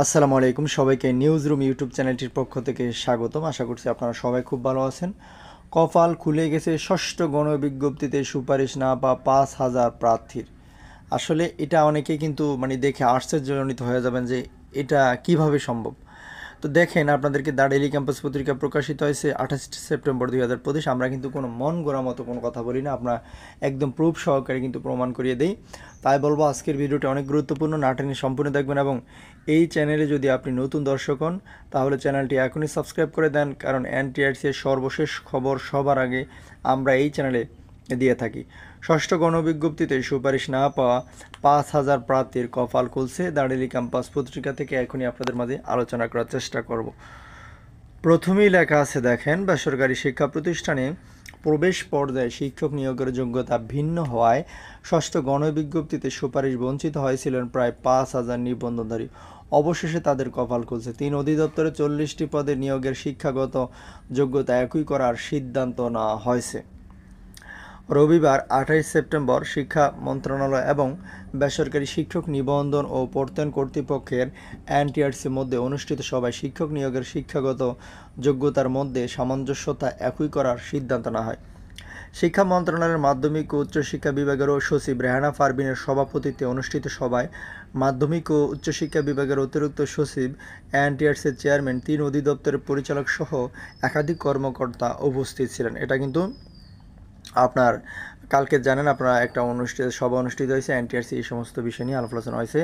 আসসালামু আলাইকুম সবাইকে নিউজ রুম ইউটিউব চ্যানেলটির পক্ষ থেকে স্বাগতম। আশা করছি আপনারা সবাই খুব ভালো আছেন। কপাল খুলে গেছে ষষ্ঠ গণবিজ্ঞপ্তিতে সুপারিশ না পাওয়া 5,000 প্রার্থীর। আসলে এটা অনেকেই কিন্তু দেখে আশ্চর্যজনিত হয়ে যাবেন যে এটা কিভাবে সম্ভব। তো দেখেন, আপনাদেরকে দ্য ডেইলি ক্যাম্পাস পত্রিকা প্রকাশিত হয়েছে 28 সেপ্টেম্বর 2025। আমরা কিন্তু কোনো মন গড়া মতো কোনো কথা বলি না, আমরা একদম প্রুফ সহকারে কিন্তু প্রমাণ করিয়ে দিই। তাই বলবো আজকের ভিডিওটা অনেক গুরুত্বপূর্ণ, না টেনে সম্পূর্ণ দেখবেন। এবং এই চ্যানেলে যদি আপনি নতুন দর্শক হন তাহলে চ্যানেলটি এখনই সাবস্ক্রাইব করে দেন, কারণ এনটিআরসি এর সর্বশেষ খবর সবার আগে আমরা এই চ্যানেলে দিয়ে থাকি। ষষ্ঠ গণবিজ্ঞপ্তিতে সুপারিশ না পাওয়া 5,000 প্রার্থীর কপাল খুলছে। দ্য ডেইলি ক্যাম্পাস পত্রিকা থেকে এখনই আপনাদের মাঝে আলোচনা করার চেষ্টা করব। প্রথমেই লেখা আছে, দেখেন, বেসরকারি শিক্ষা প্রতিষ্ঠানে প্রবেশ পর্যায়ে শিক্ষক নিয়োগের যোগ্যতা ভিন্ন হওয়ায় ষষ্ঠ গণবিজ্ঞপ্তিতে সুপারিশ বঞ্চিত হয়েছিলেন প্রায় 5,000 নিবন্ধনধারী। অবশেষে তাদের কপাল খুলছে। 3 অধিদপ্তরে 40টি পদে নিয়োগের শিক্ষাগত যোগ্যতা একই করার সিদ্ধান্ত নেওয়া হয়েছে। রবিবার 28 সেপ্টেম্বর শিক্ষা মন্ত্রণালয় এবং বেসরকারি শিক্ষক নিবন্ধন ও প্রত্যয়ন কর্তৃপক্ষের এনটিআরসির মধ্যে অনুষ্ঠিত সভায় শিক্ষক নিয়োগের শিক্ষাগত যোগ্যতার মধ্যে সামঞ্জস্যতা একই করার সিদ্ধান্ত নেওয়া হয়। শিক্ষা মন্ত্রণালয়ের মাধ্যমিক ও উচ্চশিক্ষা বিভাগের সচিব রেহানা পারভীনের সভাপতিত্বে অনুষ্ঠিত সভায় মাধ্যমিক ও উচ্চশিক্ষা বিভাগের অতিরিক্ত সচিব, এনটিআরসির চেয়ারম্যান, 3 অধিদপ্তরের পরিচালক সহ একাধিক কর্মকর্তা উপস্থিত ছিলেন। এটা কিন্তু আপনার কালকে জানেন, আপনারা একটা সভা অনুষ্ঠিত হয়েছে, এনটিআরসি এই সমস্ত বিষয় নিয়ে আলোচনা হয়েছে।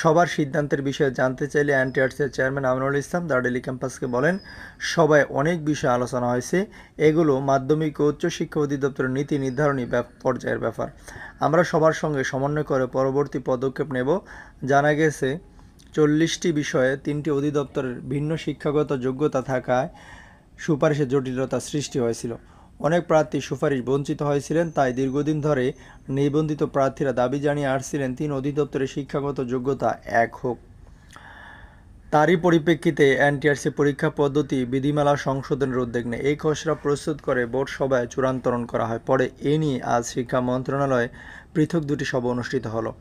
সবার সিদ্ধান্তের বিষয়ে জানতে চাইলে এনটিআরসির chairman Aminul Islam the daily ক্যাম্পাসকে বলেন, সভায় অনেক বিষয় আলোচনা হয়েছে, এগুলো মাধ্যমিক ও উচ্চশিক্ষা অধিদপ্তরের নীতি নির্ধারণী পর্যায়ের ব্যাপার। আমরা সবার সঙ্গে সমন্বয় করে পরবর্তী পদক্ষেপ নেব। জানা গেছে 40টি বিষয়ে 3টি অধিদপ্তরের ভিন্ন শিক্ষাগত যোগ্যতা থাকায় সুপারিশের জটিলতা সৃষ্টি হয়েছিল। অনেক প্রার্থী সুপারিশ বঞ্চিত হয়েছিলেন, তাই দীর্ঘদিন ধরে নিবন্ধিত প্রার্থীরা দাবি জানিয়ে আসছিলেন 3 অধিদপ্তরের শিক্ষাগত যোগ্যতা এক হোক। তারই পরিপ্রেক্ষিতে এনটিআরসি পরীক্ষা পদ্ধতি বিধিমালা সংশোধনের উদ্যোগ নেয়। এই খসড়া প্রস্তুত করে বোর্ড সভায় চূড়ান্তরণ করা হয়। পরে এ নিয়ে আজ শিক্ষা মন্ত্রণালয়ে পৃথক 2টি সভা অনুষ্ঠিত হলো।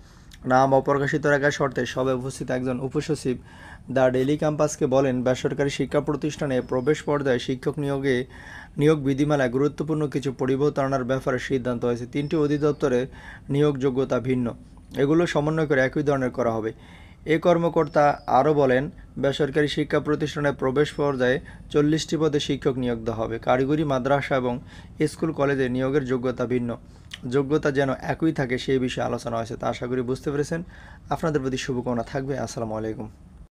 নাম অপ্রকাশিত রাখার শর্তে সভায় উপস্থিত একজন উপসচিব দ্য ডেইলি ক্যাম্পাসকে বলেন, বেসরকারি শিক্ষা প্রতিষ্ঠানে প্রবেশ পর্যায়ে শিক্ষক নিয়োগ বিধিমালায় গুরুত্বপূর্ণ কিছু পরিবর্তন আনার ব্যাপারে সিদ্ধান্ত হয়েছে। 3টি অধিদপ্তরে নিয়োগ যোগ্যতা ভিন্ন, এগুলো সমন্বয় করে একই ধরনের করা হবে। এ কর্মকর্তা আরও বলেন, বেসরকারি শিক্ষা প্রতিষ্ঠানে প্রবেশ পর্যায়ে 40টি পদে শিক্ষক নিয়োগ দেওয়া হবে। কারিগরি মাদ্রাসা এবং স্কুল কলেজে নিয়োগের যোগ্যতা ভিন্ন, যোগ্যতা যেন একই থাকে সেই বিষয়ে আলোচনা হয়েছে। তা আশা করি বুঝতে পেরেছেন। আপনাদের প্রতি শুভকামনা থাকবে। আসসালামু আলাইকুম।